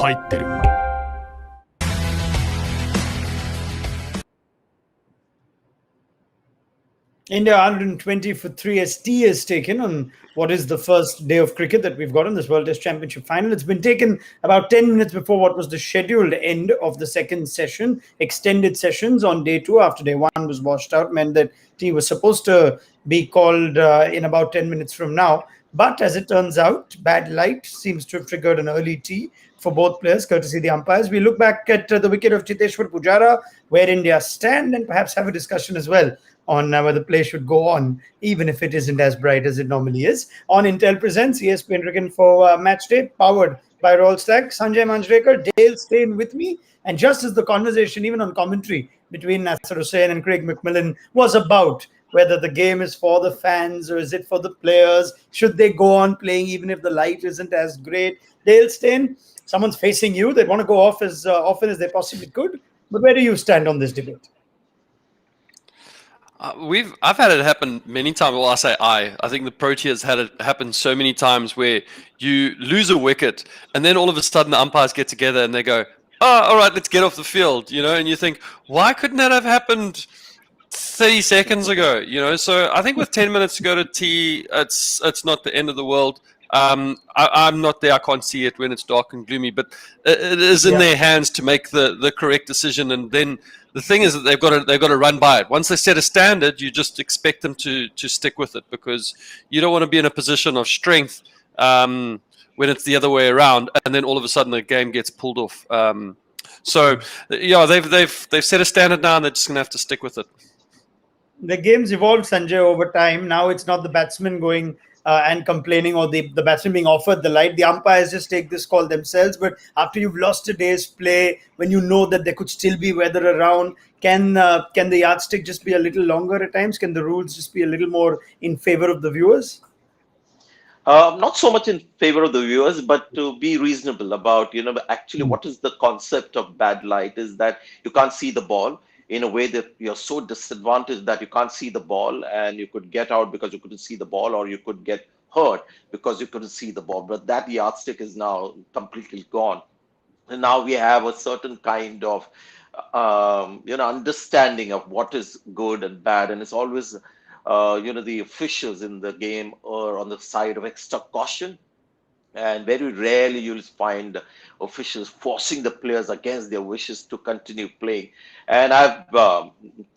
入ってる。India 120 for 3 as tea is taken on what is the first day of cricket that we've got in this World Test Championship final. It's been taken about 10 minutes before what was the scheduled end of the second session. Extended sessions on day 2 after day 1 was washed out, meant that tea was supposed to be called in about 10 minutes from now. But as it turns out, bad light seems to have triggered an early tea for both players, courtesy of the umpires. We look back at the wicket of Chiteshwar Pujara, where India stand, and perhaps have a discussion as well on whether play should go on, even if it isn't as bright as it normally is. On Intel Presents, ESPN Cricket for Match Day, powered by Royal Stack. Sanjay Manjrekar, Dale Steyn with me. And just as the conversation, even on commentary, between Nasser Hussain and Craig McMillan was about whether the game is for the fans or is it for the players, should they go on playing even if the light isn't as great. Dale Steyn, someone's facing you. They want to go off as often as they possibly could. But where do you stand on this debate? I've had it happen many times. Well, I think the Proteas had it happen so many times where you lose a wicket and then all of a sudden the umpires get together and they go, "Oh, all right, let's get off the field," and you think, why couldn't that have happened 30 seconds ago? So I think with 10 minutes to go to tea, it's not the end of the world. I'm not there. I can't see it when it's dark and gloomy, but it is in their hands to make the correct decision. And then the thing is that they've got to run by it. Once they set a standard, you just expect them to stick with it, because you don't want to be in a position of strength when it's the other way around, and then all of a sudden the game gets pulled off. So they've set a standard now, and they're just going to have to stick with it. The game's evolved, Sanjay, over time. Now it's not the batsman going and complaining, or the batsman being offered the light. The umpires just take this call themselves. But after you've lost a day's play, when you know that there could still be weather around, can the yardstick just be a little longer at times? Can the rules just be a little more in favor of the viewers? Not so much in favor of the viewers, but to be reasonable about, actually what is the concept of bad light is that you can't see the ball. In a way that you're so disadvantaged that you can't see the ball, and you could get out because you couldn't see the ball, or you could get hurt because you couldn't see the ball. But that yardstick is now completely gone. And now we have a certain kind of, understanding of what is good and bad. And it's always, the officials in the game are on the side of extra caution. And very rarely you'll find officials forcing the players against their wishes to continue playing. And I've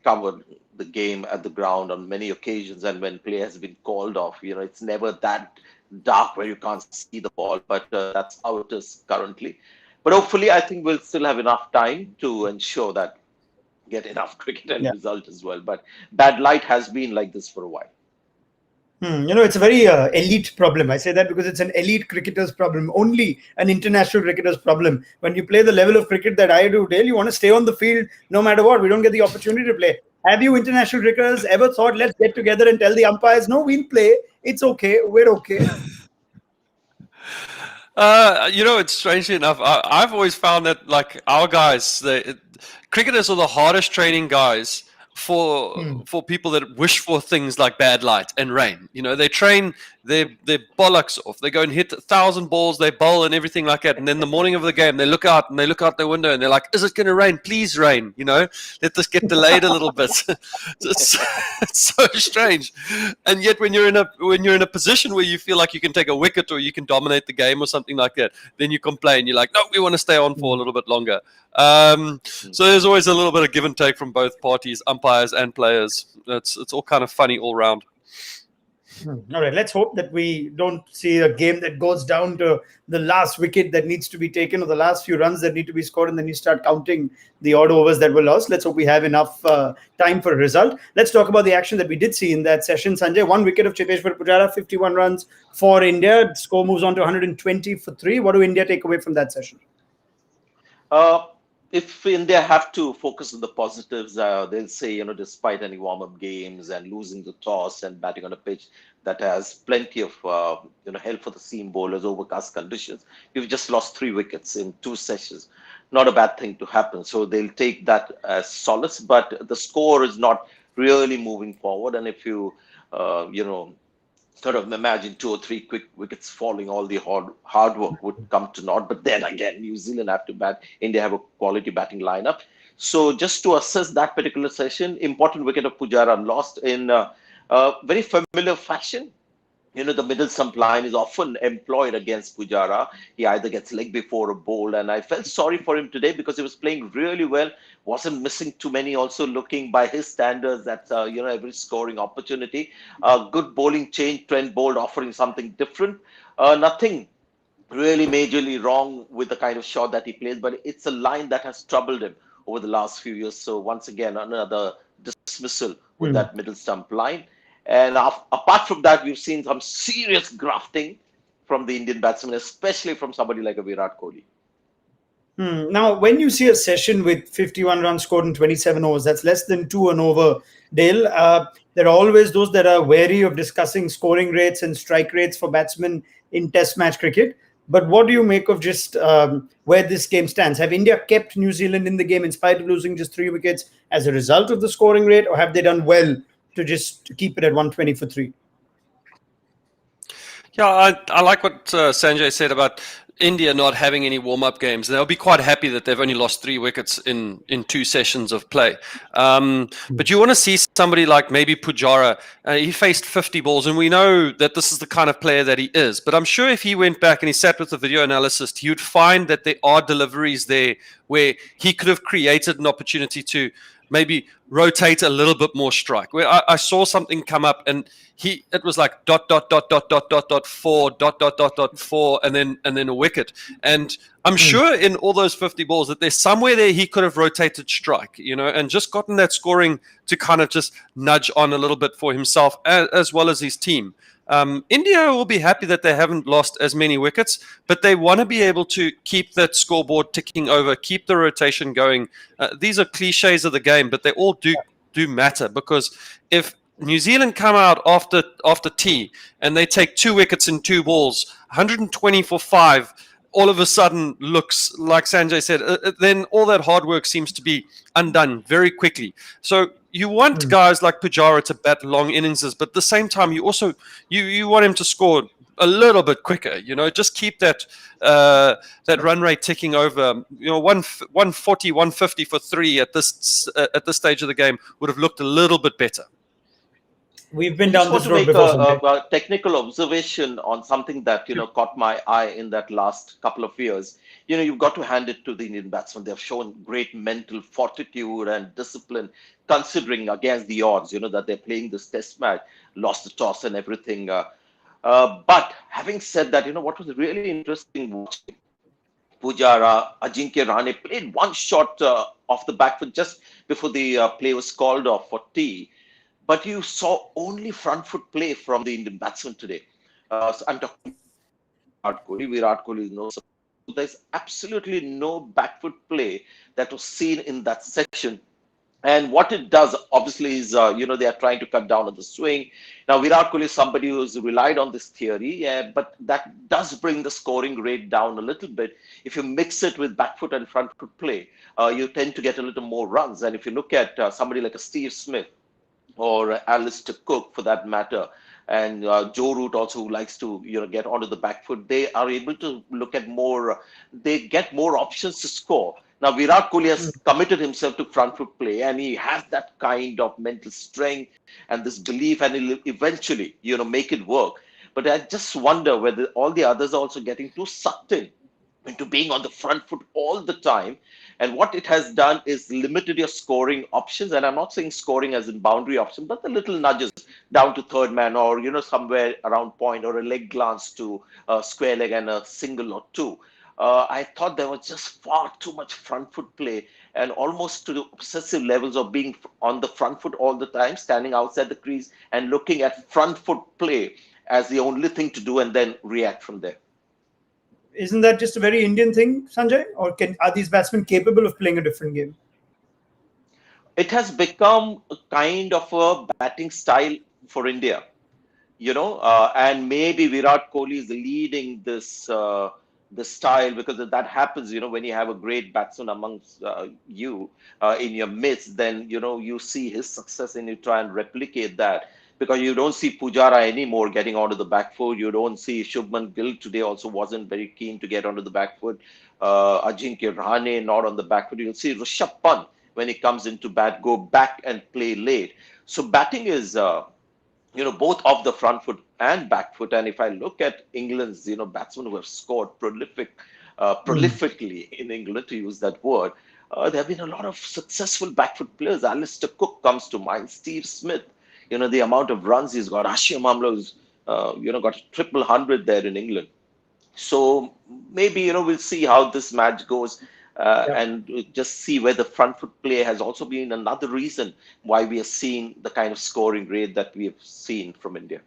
covered the game at the ground on many occasions, and when play has been called off, it's never that dark where you can't see the ball, but that's how it is currently. But hopefully, I think we'll still have enough time to ensure that get enough cricket and result as well. But bad light has been like this for a while. It's a very elite problem. I say that because it's an elite cricketer's problem, only an international cricketer's problem. When you play the level of cricket that I do, Dale, you want to stay on the field no matter what. We don't get the opportunity to play. Have you international cricketers ever thought, let's get together and tell the umpires, no, we'll play. It's okay. We're okay. It's strangely enough, I've always found that, like, our guys, cricketers are the hardest training guys for people that wish for things like bad light and rain. They train their bollocks off. They go and hit 1,000 balls, they bowl and everything like that. And then the morning of the game, they look out their window and they're like, is it going to rain? Please rain. Let this get delayed a little bit. It's so strange. And yet when you're in a position where you feel like you can take a wicket or you can dominate the game or something like that, then you complain. You're like, no, we want to stay on for a little bit longer. So there's always a little bit of give and take from both parties, umpires and players. It's all kind of funny all round. All right, let's hope that we don't see a game that goes down to the last wicket that needs to be taken, or the last few runs that need to be scored, and then you start counting the odd overs that were lost. Let's hope we have enough time for a result. Let's talk about the action that we did see in that session, Sanjay. 1 wicket of Chiteshwar Pujara, 51 runs for India. Score moves on to 120 for 3. What do India take away from that session? If India have to focus on the positives, they'll say, despite any warm-up games and losing the toss and batting on a pitch that has plenty of, help for the seam bowlers, overcast conditions, you've just lost 3 wickets in 2 sessions. Not a bad thing to happen. So they'll take that as solace, but the score is not really moving forward. And if you, sort of imagine two or three quick wickets falling, all the hard work would come to naught. But then again, New Zealand have to bat. India have a quality batting lineup. So just to assess that particular session, important wicket of Pujara lost in very familiar fashion. The middle stump line is often employed against Pujara. He either gets leg before a bowl, and I felt sorry for him today because he was playing really well, wasn't missing too many, also looking by his standards at every scoring opportunity. Good bowling change, Trent bowled offering something different. Nothing really majorly wrong with the kind of shot that he plays, but it's a line that has troubled him over the last few years. So once again, another dismissal with Hmm. that middle stump line. And apart from that, we've seen some serious grafting from the Indian batsmen, especially from somebody like a Virat Kohli. Now, when you see a session with 51 runs scored in 27 overs, that's less than two an over, Dale. There are always those that are wary of discussing scoring rates and strike rates for batsmen in Test match cricket. But what do you make of just where this game stands? Have India kept New Zealand in the game in spite of losing just 3 wickets as a result of the scoring rate, or have they done well to just keep it at 120 for three? Yeah, I like what Sanjay said about India not having any warm-up games. They'll be quite happy that they've only lost 3 wickets in 2 sessions of play. But you want to see somebody like maybe Pujara. He faced 50 balls, and we know that this is the kind of player that he is. But I'm sure if he went back and he sat with the video analyst, he would find that there are deliveries there where he could have created an opportunity to maybe rotate a little bit more strike. Where I saw something come up and it was like dot dot dot dot dot dot dot four dot dot dot dot four and then a wicket. And I'm sure in all those 50 balls that there's somewhere there he could have rotated strike, and just gotten that scoring to kind of just nudge on a little bit for himself as well as his team. India will be happy that they haven't lost as many wickets, but they want to be able to keep that scoreboard ticking over, keep the rotation going. These are cliches of the game, but they all do matter, because if New Zealand come out after tea and they take 2 wickets in 2 balls, 120 for 5, all of a sudden looks like Sanjay said, then all that hard work seems to be undone very quickly. So you want guys like Pujara to bat long innings, but at the same time, you also you want him to score a little bit quicker. Just keep that run rate ticking over. 140, 150 for 3 at this stage of the game would have looked a little bit better. We've been I just down want this to road make before, Sanjay. a technical observation on something that caught my eye in that last couple of years. You've got to hand it to the Indian batsmen. They've shown great mental fortitude and discipline, considering against the odds. That they're playing this Test match, lost the toss and everything. But having said that, what was really interesting watching Pujara, Ajinkya Rahane played one shot off the back foot just before the play was called off for tea. But you saw only front foot play from the Indian batsman today. So I'm talking Virat Kohli. Virat Kohli is no surprise. There's absolutely no back foot play that was seen in that section. And what it does, obviously, is they are trying to cut down on the swing. Now, Virat Kohli is somebody who's relied on this theory, but that does bring the scoring rate down a little bit. If you mix it with back foot and front foot play, you tend to get a little more runs. And if you look at somebody like a Steve Smith, or Alistair Cook for that matter, and Joe Root also, who likes to get onto the back foot, they are able to look at more. They get more options to score. Now Virat Kohli has committed himself to front foot play, and he has that kind of mental strength and this belief, and he'll eventually make it work. But I just wonder whether all the others are also getting too sucked in into being on the front foot all the time. And what it has done is limited your scoring options. And I'm not saying scoring as in boundary option, but the little nudges down to third man, or, somewhere around point, or a leg glance to square leg and a single or two. I thought there was just far too much front foot play, and almost to the obsessive levels of being on the front foot all the time, standing outside the crease and looking at front foot play as the only thing to do, and then react from there. Isn't that just a very Indian thing, Sanjay? Or are these batsmen capable of playing a different game? It has become a kind of a batting style for India, and maybe Virat Kohli is leading this style, because that happens, when you have a great batsman amongst you in your midst, then you see his success and you try and replicate that. because you don't see Pujara anymore getting onto the back foot. You don't see Shubman Gill today also wasn't very keen to get onto the back foot. Ajinkya Rahane not on the back foot. You'll see Rishabh Pant when he comes into bat go back and play late. So batting is both off the front foot and back foot. And if I look at England's, batsmen who have scored prolifically in England, to use that word, there have been a lot of successful back foot players. Alistair Cook comes to mind, Steve Smith, the amount of runs he's got. Ashim Amla's, got a triple hundred there in England. So maybe, we'll see how this match goes. And just see where the front foot play has also been another reason why we are seeing the kind of scoring rate that we have seen from India.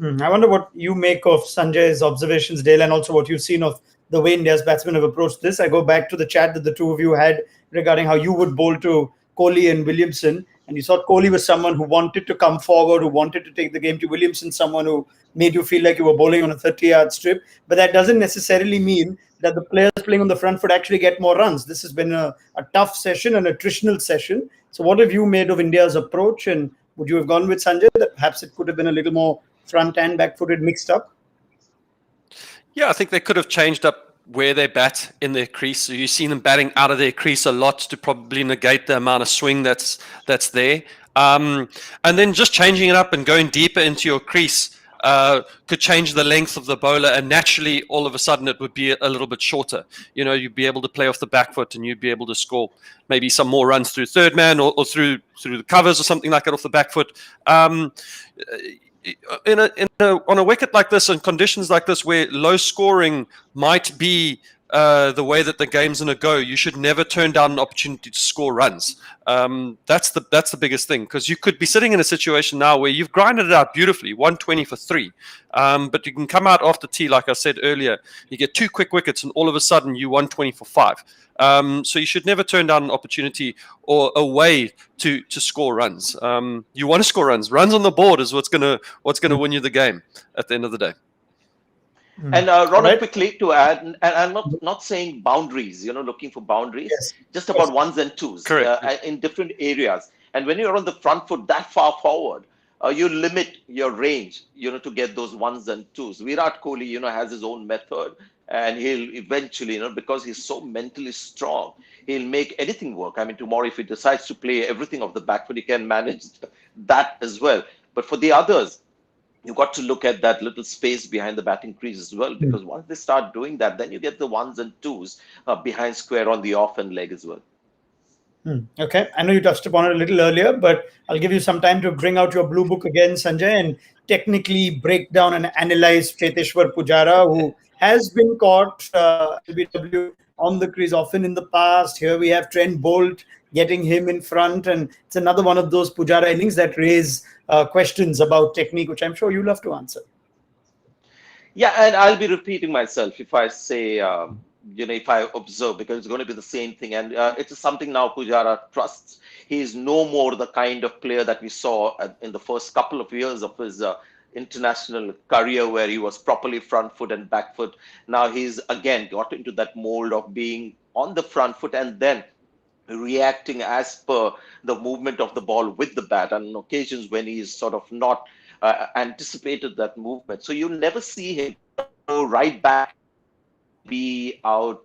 I wonder what you make of Sanjay's observations, Dale, and also what you've seen of the way India's batsmen have approached this. I go back to the chat that the two of you had regarding how you would bowl to Kohli and Williamson, and you thought Kohli was someone who wanted to come forward, who wanted to take the game to Williamson, someone who made you feel like you were bowling on a 30-yard strip. But that doesn't necessarily mean that the players playing on the front foot actually get more runs. This has been a tough session, an attritional session. So what have you made of India's approach, and would you have gone with Sanjay that perhaps it could have been a little more front and back footed mixed up? Yeah, I think they could have changed up where they bat in their crease. So you've seen them batting out of their crease a lot to probably negate the amount of swing that's there. And then just changing it up and going deeper into your crease could change the length of the bowler, and naturally all of a sudden it would be a little bit shorter. You'd be able to play off the back foot and you'd be able to score maybe some more runs through third man or through the covers or something like that off the back foot. On a wicket like this and conditions like this where low scoring might be the way that the game's going to go, you should never turn down an opportunity to score runs. That's the biggest thing, because you could be sitting in a situation now where you've grinded it out beautifully, 120 for 3, but you can come out after tea, like I said earlier, you get 2 quick wickets and all of a sudden you 120 for 5. So you should never turn down an opportunity or a way to score runs. You want to score runs. Runs on the board is what's gonna win you the game at the end of the day. And Raunak, quickly to add, and I'm not saying boundaries, looking for boundaries, just about ones and twos in different areas. And when you're on the front foot that far forward, you limit your range, to get those ones and twos. Virat Kohli, has his own method, and he'll eventually, because he's so mentally strong, he'll make anything work. I mean, tomorrow, if he decides to play everything off the back foot, he can manage that as well. But for the others, you've got to look at that little space behind the batting crease as well, because once they start doing that, then you get the ones and twos behind square on the off and leg as well. Okay, I know you touched upon it a little earlier, but I'll give you some time to bring out your blue book again, Sanjay, and technically break down and analyze Cheteshwar Pujara, who has been caught LBW on the crease often in the past. Here we have Trent Bolt getting him in front, and it's another one of those Pujara innings that raise questions about technique, which I'm sure you'll have to answer. Yeah, and I'll be repeating myself if I say, if I observe, because it's going to be the same thing. And it's something now Pujara trusts. He is no more the kind of player that we saw in the first couple of years of his international career, where he was properly front foot and back foot. Now he's again got into that mold of being on the front foot and then reacting as per the movement of the ball with the bat, and on occasions when he's sort of not anticipated that movement. So you'll never see him go right back, be out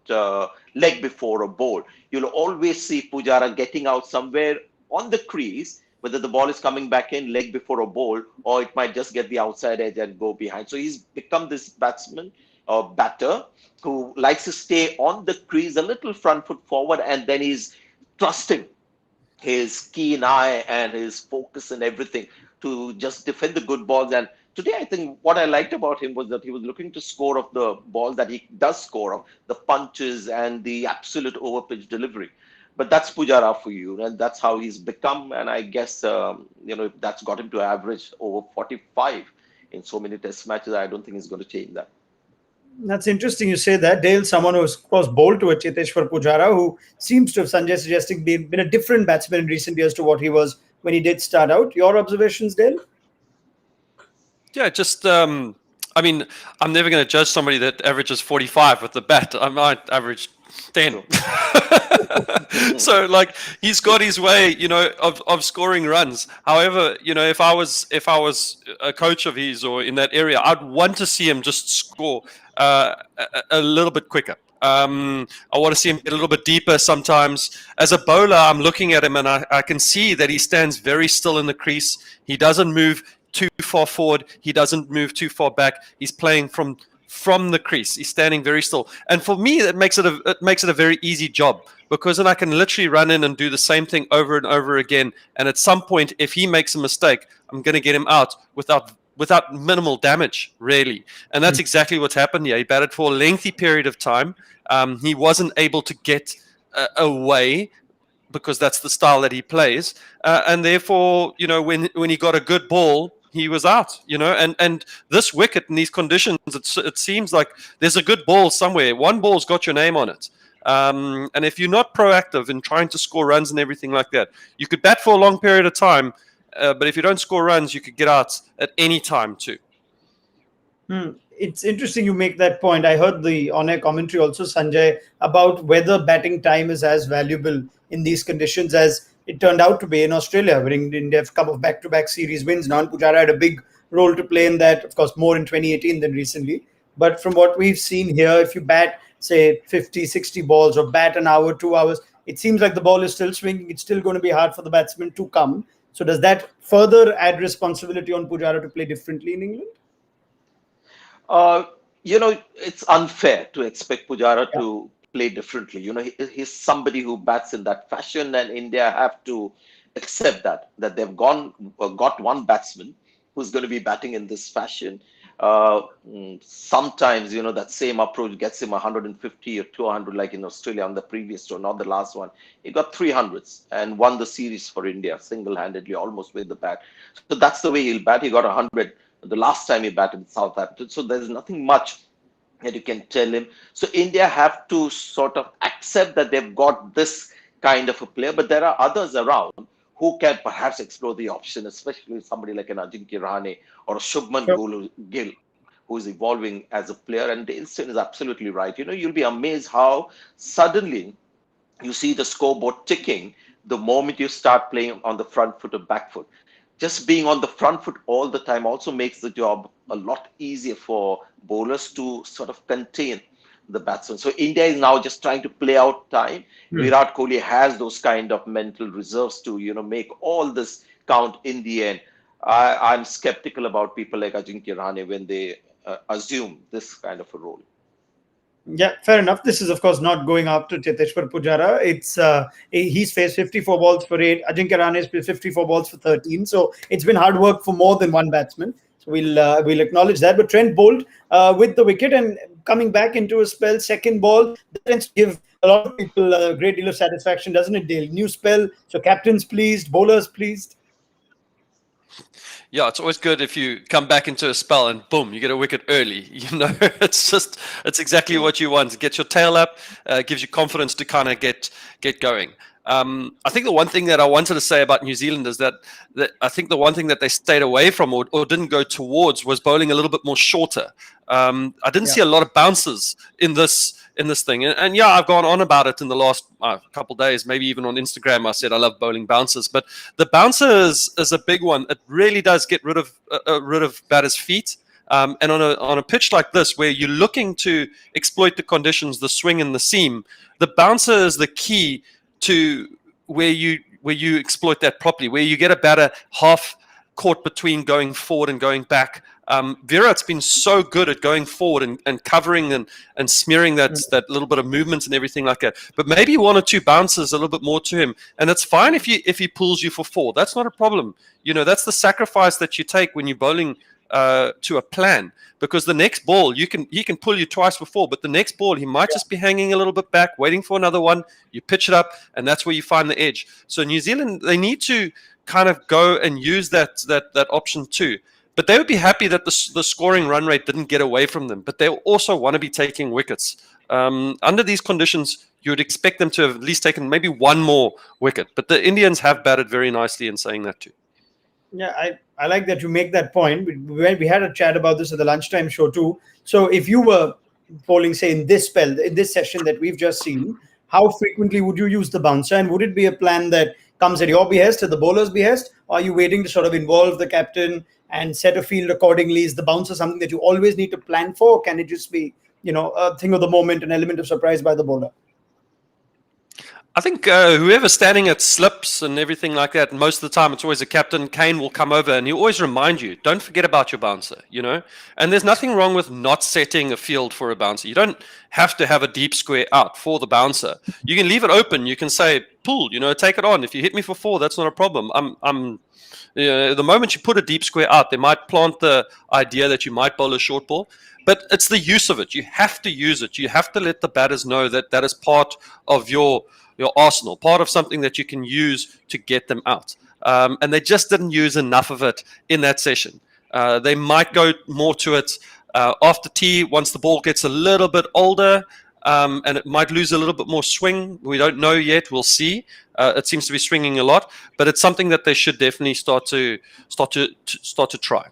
leg before a ball. You'll always see Pujara getting out somewhere on the crease, whether the ball is coming back in leg before a ball, or it might just get the outside edge and go behind. So he's become this batsman or batter who likes to stay on the crease a little front foot forward, and then he's trusting his keen eye and his focus and everything to just defend the good balls. And today, I think what I liked about him was that he was looking to score of the balls that he does score of, the punches and the absolute overpitch delivery. But that's Pujara for you, and that's how he's become. And I guess, if that's got him to average over 45 in so many test matches, I don't think he's going to change that. That's interesting you say that, Dale. Someone who's, of course, bowled to a Cheteshwar Pujara, who seems to have, Sanjay suggesting, been a different batsman in recent years to what he was when he did start out. Your observations, Dale? Yeah, just I mean, I'm never going to judge somebody that averages 45 with the bat. I might average 10. So like he's got his way, of scoring runs. However, if I was a coach of his or in that area, I'd want to see him just score a little bit quicker. I want to see him get a little bit deeper sometimes. As a bowler, I'm looking at him and I can see that he stands very still in the crease. He doesn't move too far forward. He doesn't move too far back. He's playing from the crease. He's standing very still. And for me, it makes it a very easy job, because then I can literally run in and do the same thing over and over again. And at some point, if he makes a mistake, I'm going to get him out without minimal damage, really. And that's exactly what's happened here. He batted for a lengthy period of time. He wasn't able to get away, because that's the style that he plays. And therefore, when he got a good ball, he was out, and this wicket in these conditions, it seems like there's a good ball somewhere. One ball's got your name on it. And if you're not proactive in trying to score runs and everything like that, you could bat for a long period of time, but if you don't score runs, you could get out at any time too. It's interesting you make that point. I heard the on-air commentary also, Sanjay, about whether batting time is as valuable in these conditions as it turned out to be in Australia, where India have come off back-to-back series wins. Now, Pujara had a big role to play in that, of course, more in 2018 than recently. But from what we've seen here, if you bat, say, 50, 60 balls or bat an hour, 2 hours, it seems like the ball is still swinging. It's still going to be hard for the batsman to come. So does that further add responsibility on Pujara to play differently in England? It's unfair to expect Pujara to play differently. He's somebody who bats in that fashion, and India have to accept that they've got one batsman who's going to be batting in this fashion. Sometimes, that same approach gets him 150 or 200, like in Australia on the previous tour, not the last one. He got 300s and won the series for India single-handedly, almost with the bat. So that's the way he'll bat. He got 100 the last time he batted in Southampton. So there's nothing much that you can tell him. So India have to sort of accept that they've got this kind of a player, but there are others around who can perhaps explore the option, especially somebody like an Ajinkya Rahane or a Shubman Gill, who is evolving as a player. And Dale Steyn is absolutely right. You'll be amazed how suddenly you see the scoreboard ticking the moment you start playing on the front foot or back foot. Just being on the front foot all the time also makes the job a lot easier for bowlers to sort of contain the batsman. So India is now just trying to play out time. Virat Kohli has those kind of mental reserves to, make all this count in the end. I'm skeptical about people like Ajinkya Rahane when they assume this kind of a role. Yeah, fair enough. This is, of course, not going after Cheteshwar Pujara. It's he's faced 54 balls for 8. Ajinkya Rahane has faced 54 balls for 13. So it's been hard work for more than one batsman. So we'll acknowledge that. But Trent bowled with the wicket and coming back into a spell, second ball, that tends to give a lot of people a great deal of satisfaction, doesn't it, Dale? New spell, so captain's pleased, bowlers pleased. Yeah, it's always good if you come back into a spell and boom, you get a wicket early. It's exactly what you want. Get your tail up, gives you confidence to kind of get going. I think the one thing that I wanted to say about New Zealand is that I think the one thing that they stayed away from or didn't go towards was bowling a little bit more shorter. I didn't see a lot of bounces in this thing. And yeah, I've gone on about it in the last couple of days, maybe even on Instagram. I said I love bowling bounces, but the bouncer is a big one. It really does get rid of batters' feet. And on a pitch like this, where you're looking to exploit the conditions, the swing and the seam, the bouncer is the key to where you exploit that properly, where you get a batter half caught between going forward and going back. Virat's been so good at going forward and covering and smearing that little bit of movement and everything like that. But maybe one or two bounces a little bit more to him, and it's fine if he pulls you for 4. That's not a problem. That's the sacrifice that you take when you're bowling to a plan, because the next ball he can pull you twice before, but the next ball he might just be hanging a little bit back, waiting for another one. You pitch it up, and that's where you find the edge. So New Zealand, they need to kind of go and use that option too. But they would be happy that the scoring run rate didn't get away from them. But they also want to be taking wickets. Under these conditions, you would expect them to have at least taken maybe one more wicket. But the Indians have batted very nicely in saying that too. Yeah, I like that you make that point. We had a chat about this at the lunchtime show too. So if you were bowling, say in this spell, in this session that we've just seen, how frequently would you use the bouncer, and would it be a plan that comes at your behest, at the bowler's behest, or are you waiting to sort of involve the captain and set a field accordingly? Is the bouncer something that you always need to plan for, or can it just be, a thing of the moment, an element of surprise by the bowler? I think whoever's standing at slips and everything like that, most of the time it's always a captain. Kane will come over and he'll always remind you, don't forget about your bouncer, And there's nothing wrong with not setting a field for a bouncer. You don't have to have a deep square out for the bouncer. You can leave it open. You can say, pull, take it on. If you hit me for 4, that's not a problem. The moment you put a deep square out, they might plant the idea that you might bowl a short ball. But it's the use of it. You have to use it. You have to let the batters know that that is part of your arsenal, part of something that you can use to get them out. And they just didn't use enough of it in that session. They might go more to it after tea once the ball gets a little bit older, and it might lose a little bit more swing. We don't know yet. We'll see. It seems to be swinging a lot, but it's something that they should definitely start to try.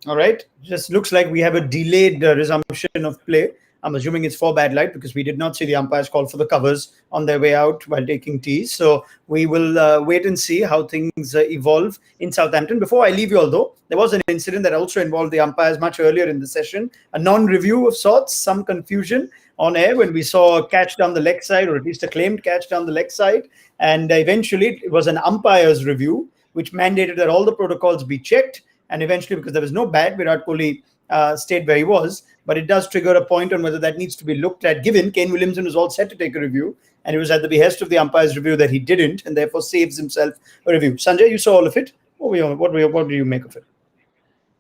All right. Just looks like we have a delayed resumption of play. I'm assuming it's for bad light because we did not see the umpires call for the covers on their way out while taking tees. So we will wait and see how things evolve in Southampton. Before I leave you all, though, there was an incident that also involved the umpires much earlier in the session. A non-review of sorts, some confusion on air when we saw a catch down the leg side, or at least a claimed catch down the leg side. And eventually it was an umpire's review, which mandated that all the protocols be checked. And eventually, because there was no bat, Virat Kohli stayed where he was. But it does trigger a point on whether that needs to be looked at, given Kane Williamson was all set to take a review, and it was at the behest of the umpire's review that he didn't, and therefore saves himself a review. Sanjay, you saw all of it. What do you make of it?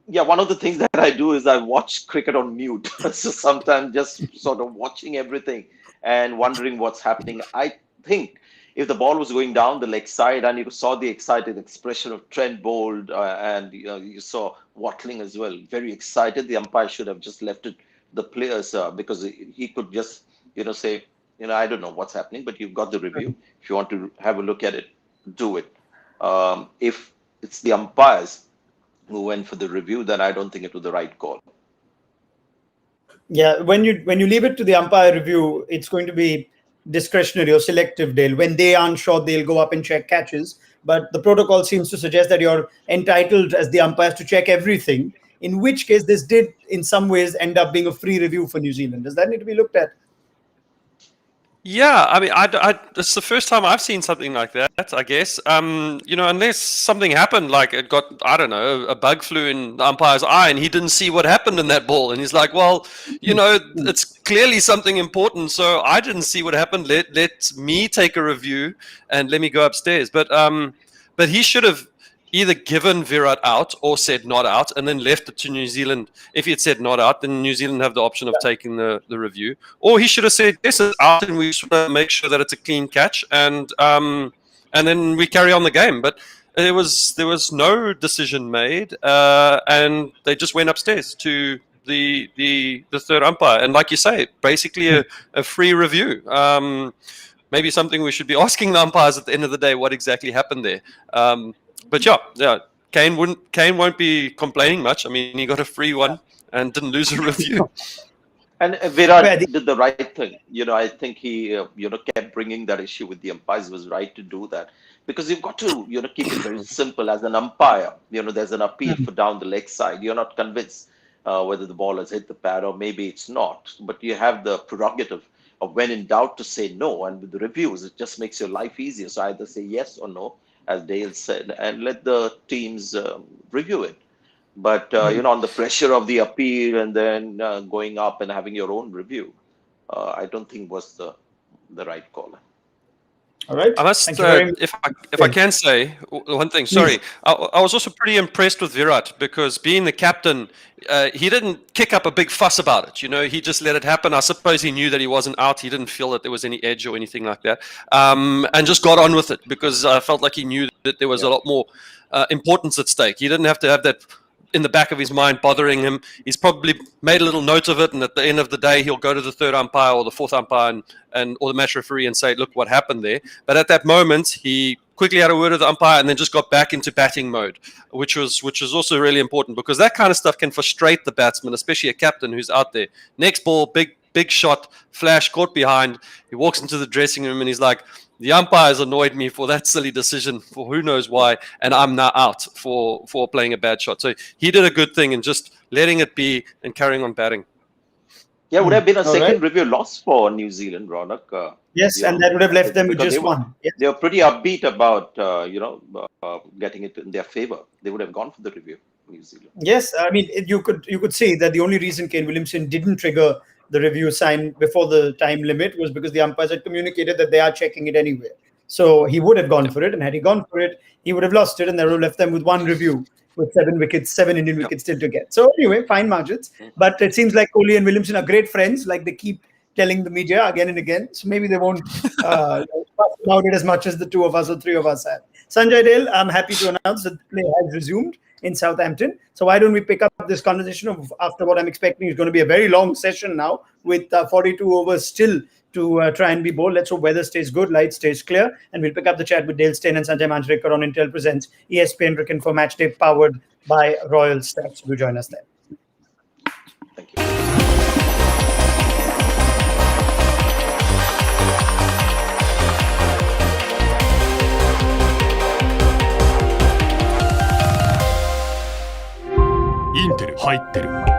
Yeah, one of the things that I do is I watch cricket on mute. So sometimes just sort of watching everything and wondering what's happening. I think if the ball was going down the leg side and you saw the excited expression of Trent Bolt and you saw Watling as well, very excited, the umpire should have just left it the players because he could just, say, I don't know what's happening, but you've got the review. If you want to have a look at it, do it. If it's the umpires who went for the review, then I don't think it was the right call. Yeah, when you leave it to the umpire review, it's going to be discretionary or selective, Dale. When they aren't sure, they'll go up and check catches. But the protocol seems to suggest that you're entitled as the umpires to check everything, in which case this did in some ways end up being a free review for New Zealand. Does that need to be looked at? Yeah, I mean, it's the first time I've seen something like that, I guess. Unless something happened, like it got, I don't know, a bug flew in the umpire's eye and he didn't see what happened in that ball. And he's like, well, it's clearly something important. So I didn't see what happened. Let me take a review and let me go upstairs. But he should have either given Virat out or said not out and then left it to New Zealand. If he had said not out, then New Zealand have the option of taking the review. Or he should have said, yes, it's out, and we should make sure that it's a clean catch, and then we carry on the game. But there was no decision made, and they just went upstairs to the third umpire. And like you say, basically a free review. Maybe something we should be asking the umpires at the end of the day, what exactly happened there. But yeah, Kane won't be complaining much. I mean, he got a free one and didn't lose a review. And Virat did the right thing. I think he, kept bringing that issue with the umpires. He was right to do that because you've got to, keep it very simple as an umpire. There's an appeal for down the leg side. You're not convinced whether the ball has hit the pad or maybe it's not, but you have the prerogative of when in doubt to say no. And with the reviews, it just makes your life easier. So either say yes or no, as Dale said, and let the teams review it. But, on the pressure of the appeal and then going up and having your own review, I don't think was the right call. All right. I must, if I can say one thing, sorry. I was also pretty impressed with Virat because being the captain, he didn't kick up a big fuss about it. He just let it happen. I suppose he knew that he wasn't out. He didn't feel that there was any edge or anything like that, and just got on with it because I felt like he knew that there was a lot more importance at stake. He didn't have to have that in the back of his mind bothering him. He's probably made a little note of it, and at the end of the day he'll go to the third umpire or the fourth umpire or the match referee and say, look what happened there. But at that moment he quickly had a word with the umpire, and then just got back into batting mode, which was also really important, because that kind of stuff can frustrate the batsman, especially a captain who's out there. Next ball, big shot, flash, caught behind. He walks into the dressing room and he's like, the umpires annoyed me for that silly decision for who knows why, and I'm now out for playing a bad shot. So he did a good thing in just letting it be and carrying on batting. Yeah, would have been a All second right. review loss for New Zealand, Raunak. Yes, you and know, that would have left them with because just one. Yes. they were pretty upbeat about getting it in their favor. They would have gone for the review, New Zealand. Yes, I mean you could see that the only reason Kane Williamson didn't trigger the review sign before the time limit was because the umpires had communicated that they are checking it anyway. So he would have gone for it, and had he gone for it, he would have lost it, and they would have left them with one review with 7 wickets, 7 Indian wickets still to get. So anyway, fine margins. But it seems like Kohli and Williamson are great friends, like they keep telling the media again and again. So maybe they won't fuss about it as much as the two of us or three of us have. Sanjay Dale, I'm happy to announce that the play has resumed in Southampton. So why don't we pick up this conversation after what I'm expecting is going to be a very long session now, with 42 overs still to try and be bowled. Let's hope weather stays good, light stays clear, and we'll pick up the chat with Dale Steyn and Sanjay Manjrekar on Intel Presents ESPN Cricket for Matchday, powered by Royal Stats. Do join us there. Thank you.インテル入ってる。